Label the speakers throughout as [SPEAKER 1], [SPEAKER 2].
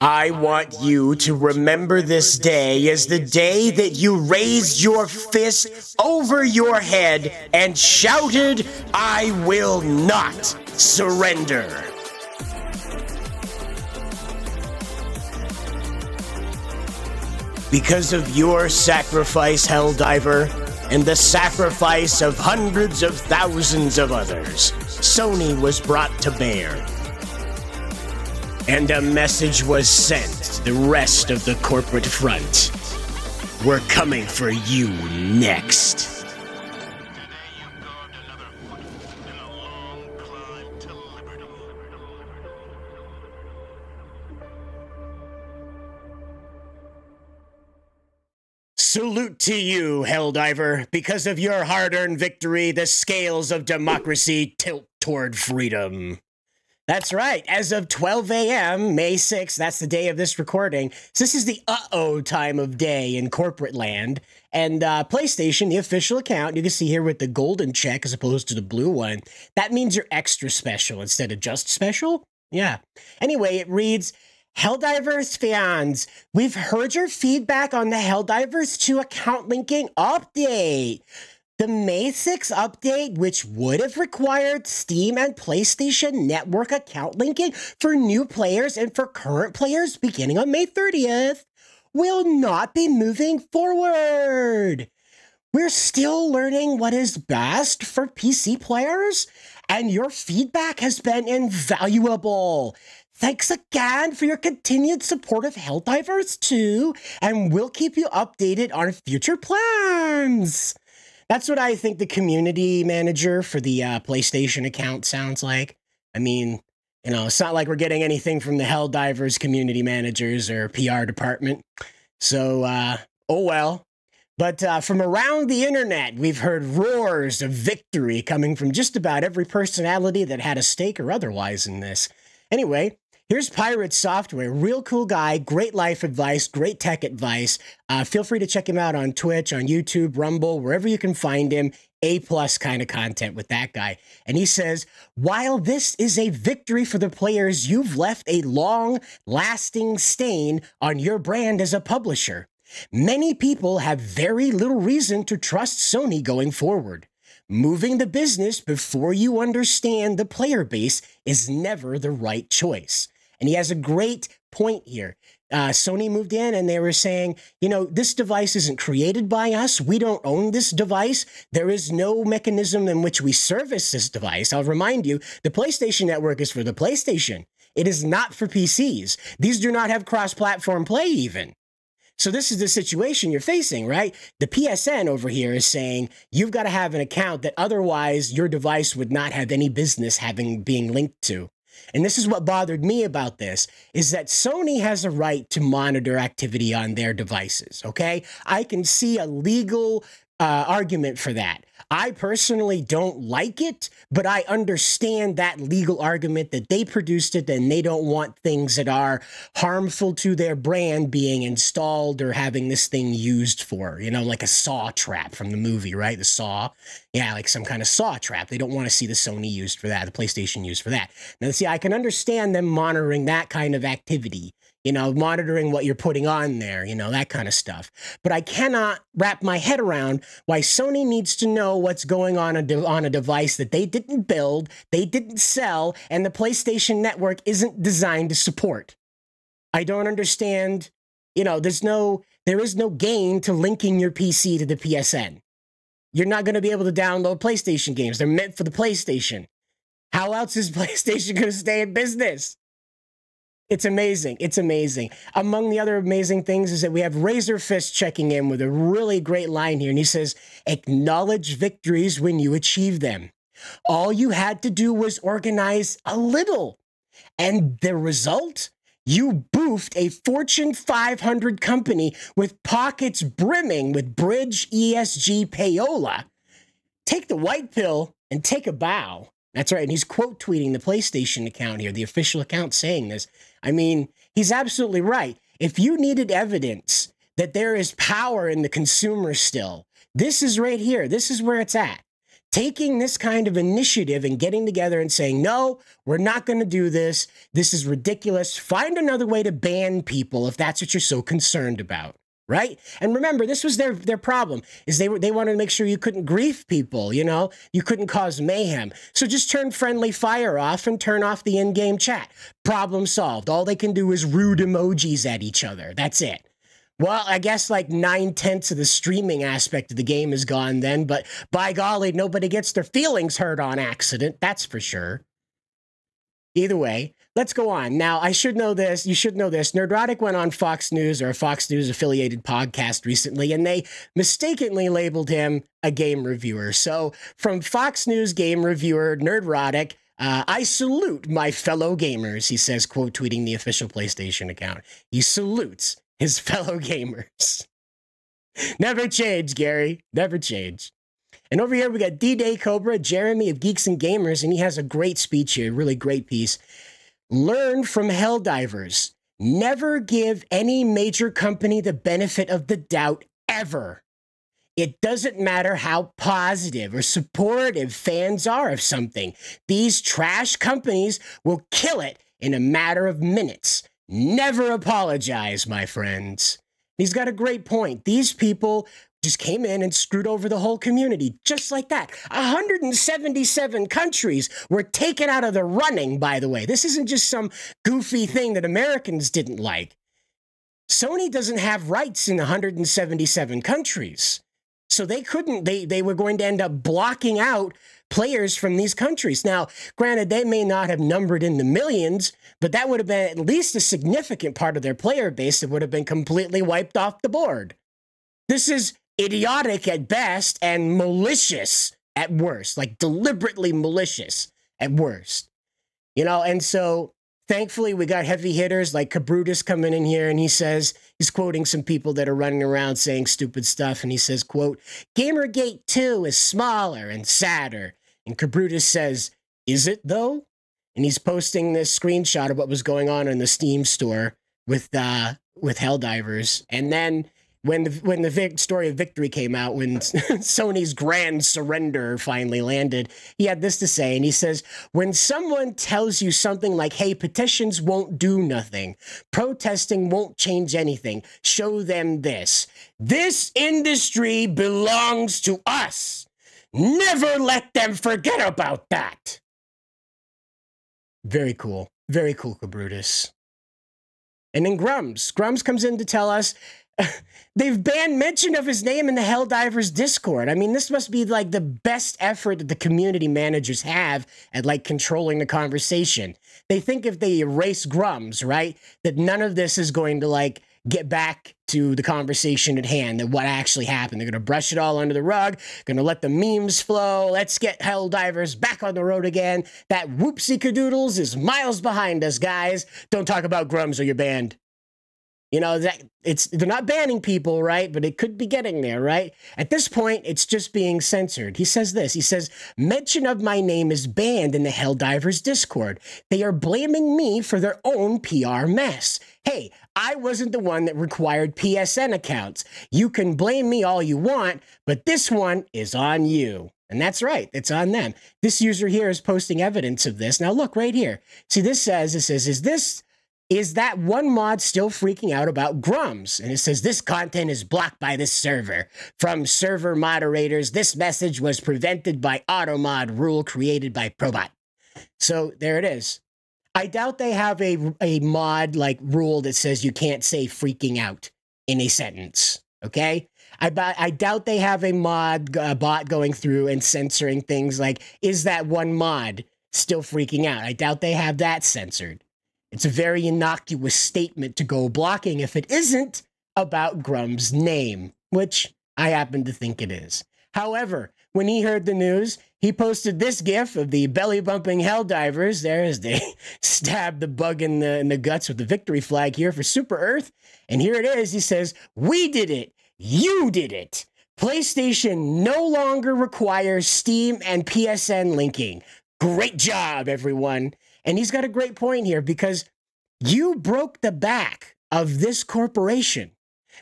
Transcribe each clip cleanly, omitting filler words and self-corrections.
[SPEAKER 1] I want you to remember this day as the day that you raised your fist over your head and shouted, "I will not surrender." Because of your sacrifice, Helldiver, and the sacrifice of hundreds of thousands of others, Sony was brought to bear. And a message was sent to the rest of the corporate front. We're coming for you next. Salute to you, Helldiver. Because of your hard-earned victory, the scales of democracy tilt toward freedom. That's right. As of 12 a.m., May 6th, that's the day of this recording. So this is the uh-oh time of day in corporate land. And PlayStation, the official account, you can see here with the golden check as opposed to the blue one, that means you're extra special instead of just special. Yeah. Anyway, it reads, Helldivers fans, we've heard your feedback on the Helldivers 2 account linking update. The May 6 update, which would have required Steam and PlayStation Network account linking for new players and for current players beginning on May 30th, will not be moving forward. We're still learning what is best for PC players, and your feedback has been invaluable. Thanks again for your continued support of Helldivers 2, and we'll keep you updated on future plans. That's what I think the community manager for the PlayStation account sounds like. I mean, you know, it's not like we're getting anything from the Helldivers community managers or PR department. So, oh well. But from around the internet, we've heard roars of victory coming from just about every personality that had a stake or otherwise in this. Anyway, here's Pirate Software, real cool guy, great life advice, great tech advice. Feel free to check him out on Twitch, on YouTube, Rumble, wherever you can find him. A+ kind of content with that guy. And he says, while this is a victory for the players, you've left a long-lasting stain on your brand as a publisher. Many people have very little reason to trust Sony going forward. Moving the business before you understand the player base is never the right choice. And he has a great point here. Sony moved in and they were saying, you know, this device isn't created by us. We don't own this device. There is no mechanism in which we service this device. I'll remind you, the PlayStation Network is for the PlayStation. It is not for PCs. These do not have cross-platform play even. So this is the situation you're facing, right? The PSN over here is saying you've got to have an account that otherwise your device would not have any business being linked to. And this is what bothered me about this, is that Sony has a right to monitor activity on their devices, okay? I can see a legal argument for that. I personally don't like it, but I understand that legal argument that they produced it and they don't want things that are harmful to their brand being installed or having this thing used for, you know, like a saw trap from the movie, right? The Saw. Yeah, like some kind of saw trap. They don't want to see the Sony used for that, the PlayStation used for that. Now, see, I can understand them monitoring that kind of activity. You know, monitoring what you're putting on there, you know, that kind of stuff. But I cannot wrap my head around why Sony needs to know what's going on a device that they didn't build, they didn't sell, and the PlayStation Network isn't designed to support. I don't understand, you know, there is no gain to linking your PC to the PSN. You're not going to be able to download PlayStation games. They're meant for the PlayStation. How else is PlayStation going to stay in business? It's amazing. It's amazing. Among the other amazing things is that we have Razor Fist checking in with a really great line here. And he says, acknowledge victories when you achieve them. All you had to do was organize a little. And the result? You boofed a Fortune 500 company with pockets brimming with bridge ESG payola. Take the white pill and take a bow. That's right. And he's quote tweeting the PlayStation account here, the official account saying this. I mean, he's absolutely right. If you needed evidence that there is power in the consumer still, this is right here. This is where it's at. taking this kind of initiative and getting together and saying, no, we're not going to do this. This is ridiculous. Find another way to ban people if that's what you're so concerned about. Right? And remember, this was their problem, is they wanted to make sure you couldn't grief people, you know? You couldn't cause mayhem. So just turn friendly fire off and turn off the in-game chat. Problem solved. All they can do is rude emojis at each other. That's it. Well, I guess like 9/10 of the streaming aspect of the game is gone then, but by golly, nobody gets their feelings hurt on accident. That's for sure. Either way, let's go on. Now, I should know this. You should know this. Nerdrotic went on Fox News, or a Fox News affiliated podcast recently, and they mistakenly labeled him a game reviewer. So from Fox News game reviewer Nerdrotic, I salute my fellow gamers, he says, quote tweeting the official PlayStation account. He salutes his fellow gamers. Never change, Gary. Never change. And over here, we got D-Day Cobra, Jeremy of Geeks and Gamers, and he has a great speech here, really great piece. Learn from Helldivers. Never give any major company the benefit of the doubt, ever. It doesn't matter how positive or supportive fans are of something. These trash companies will kill it in a matter of minutes. Never apologize, my friends. He's got a great point. These people just came in and screwed over the whole community, just like that. 177 countries were taken out of the running, by the way. This isn't just some goofy thing that Americans didn't like. Sony doesn't have rights in 177 countries. So they couldn't, they were going to end up blocking out players from these countries. Now, granted, they may not have numbered in the millions, but that would have been at least a significant part of their player base that would have been completely wiped off the board. This is idiotic at best and malicious at worst, like deliberately malicious at worst. You know, and so thankfully we got heavy hitters like Cabrutus coming in here, and he says, he's quoting some people that are running around saying stupid stuff, and he says, quote, Gamergate 2 is smaller and sadder. And Cabrutus says, is it though? And he's posting this screenshot of what was going on in the Steam store with Helldivers. And then when the story of victory came out, when Sony's grand surrender finally landed, he had this to say, and he says, when someone tells you something like, hey, petitions won't do nothing, protesting won't change anything, show them this. This industry belongs to us. Never let them forget about that. Very cool. Very cool, Cabrutus. And then Grums. Grums comes in to tell us they've banned mention of his name in the Helldivers Discord. I mean, this must be like the best effort that the community managers have at like controlling the conversation. They think if they erase Grums, right, that none of this is going to like get back to the conversation at hand, that what actually happened. They're going to brush it all under the rug, going to let the memes flow. Let's get Helldivers back on the road again. That whoopsie-cadoodles is miles behind us, guys. Don't talk about Grums or you're banned. You know, they're not banning people, right? But it could be getting there, right? At this point, it's just being censored. He says this. He says, mention of my name is banned in the Helldivers Discord. They are blaming me for their own PR mess. Hey, I wasn't the one that required PSN accounts. You can blame me all you want, but this one is on you. And that's right. It's on them. This user here is posting evidence of this. Now, look right here. See, this says, is that one mod still freaking out about Grums? And it says, this content is blocked by this server. From server moderators, this message was prevented by automod rule created by Probot. So there it is. I doubt they have a mod like rule that says you can't say freaking out in a sentence. Okay? I doubt they have a mod bot going through and censoring things like, is that one mod still freaking out? I doubt they have that censored. It's a very innocuous statement to go blocking if it isn't about Grum's name, which I happen to think it is. However, when he heard the news, he posted this gif of the belly-bumping Helldivers there as they stab the bug in the guts with the victory flag here for Super Earth. And here it is. He says, we did it. You did it. PlayStation no longer requires Steam and PSN linking. Great job, everyone. And he's got a great point here because you broke the back of this corporation.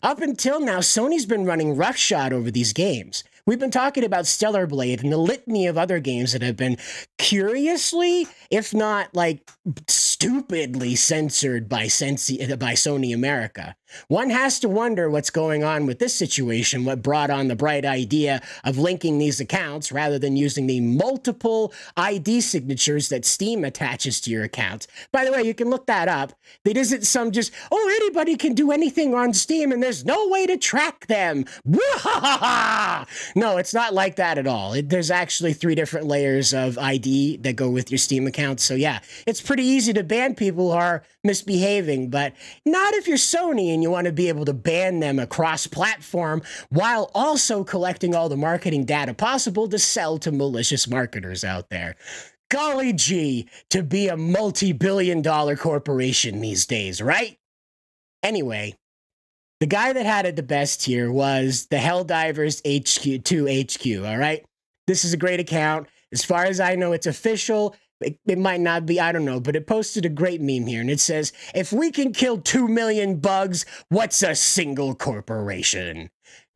[SPEAKER 1] Up until now, Sony's been running roughshod over these games. We've been talking about Stellar Blade and the litany of other games that have been curiously, if not like stupidly censored by Sony America. One has to wonder what's going on with this situation, what brought on the bright idea of linking these accounts rather than using the multiple ID signatures that Steam attaches to your accounts. By the way, you can look that up. It isn't some just, oh, anybody can do anything on Steam and there's no way to track them. No, it's not like that at all. There's actually 3 different layers of ID that go with your Steam account. So yeah, it's pretty easy to ban people who are misbehaving, but not if you're Sony and you want to be able to ban them across platform while also collecting all the marketing data possible to sell to malicious marketers out there. Golly gee, to be a multi-billion-dollar corporation these days, right? Anyway, the guy that had it the best here was the Helldivers HQ, all right? This is a great account. As far as I know, it's official. It might not be, I don't know, but it posted a great meme here, and it says, if we can kill 2 million bugs, what's a single corporation?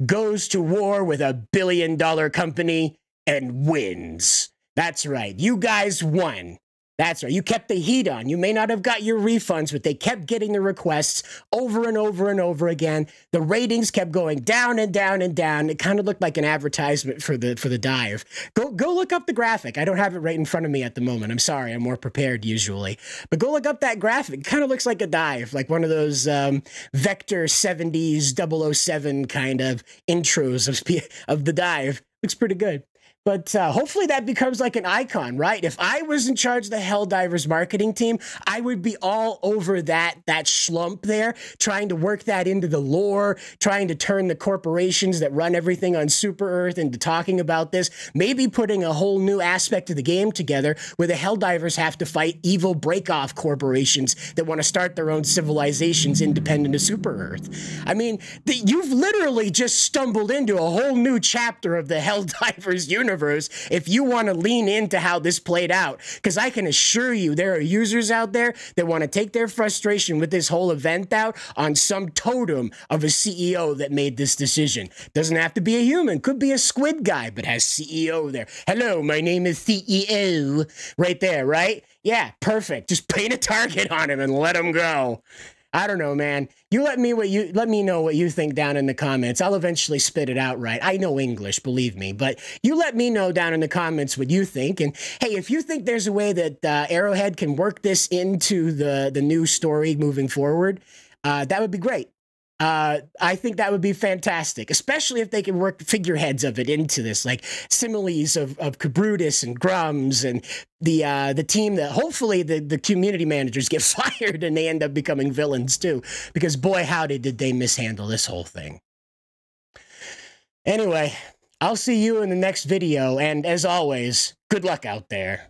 [SPEAKER 1] Goes to war with a billion-dollar company and wins. That's right, you guys won. That's right, you kept the heat on. You may not have got your refunds, but they kept getting the requests over and over and over again. The ratings kept going down and down and down. It kind of looked like an advertisement for the dive. Go look up the graphic. I don't have it right in front of me at the moment. I'm sorry, I'm more prepared usually. But go look up that graphic. It kind of looks like a dive, like one of those Vector 70s 007 kind of intros of the dive. Looks pretty good. But hopefully that becomes like an icon, right? If I was in charge of the Helldivers marketing team, I would be all over that schlump there, trying to work that into the lore, trying to turn the corporations that run everything on Super Earth into talking about this, maybe putting a whole new aspect of the game together where the Helldivers have to fight evil break-off corporations that want to start their own civilizations independent of Super Earth. I mean, you've literally just stumbled into a whole new chapter of the Helldivers universe if you want to lean into how this played out, because I can assure you there are users out there that want to take their frustration with this whole event out on some totem of a CEO that made this decision. Doesn't have to be a human, could be a squid guy, but has CEO there. Hello, my name is CEO. Right there, right? Yeah, perfect. Just paint a target on him and let him go. I don't know, man. You let me know what you think down in the comments. I'll eventually spit it out right. I know English, believe me, but you let me know down in the comments what you think. And hey, if you think there's a way that Arrowhead can work this into the new story moving forward, that would be great. I think that would be fantastic, especially if they can work figureheads of it into this, like similes of Cabrutus and Grums and the team that hopefully the community managers get fired and they end up becoming villains too, because boy, howdy did they mishandle this whole thing. Anyway, I'll see you in the next video, and as always, good luck out there.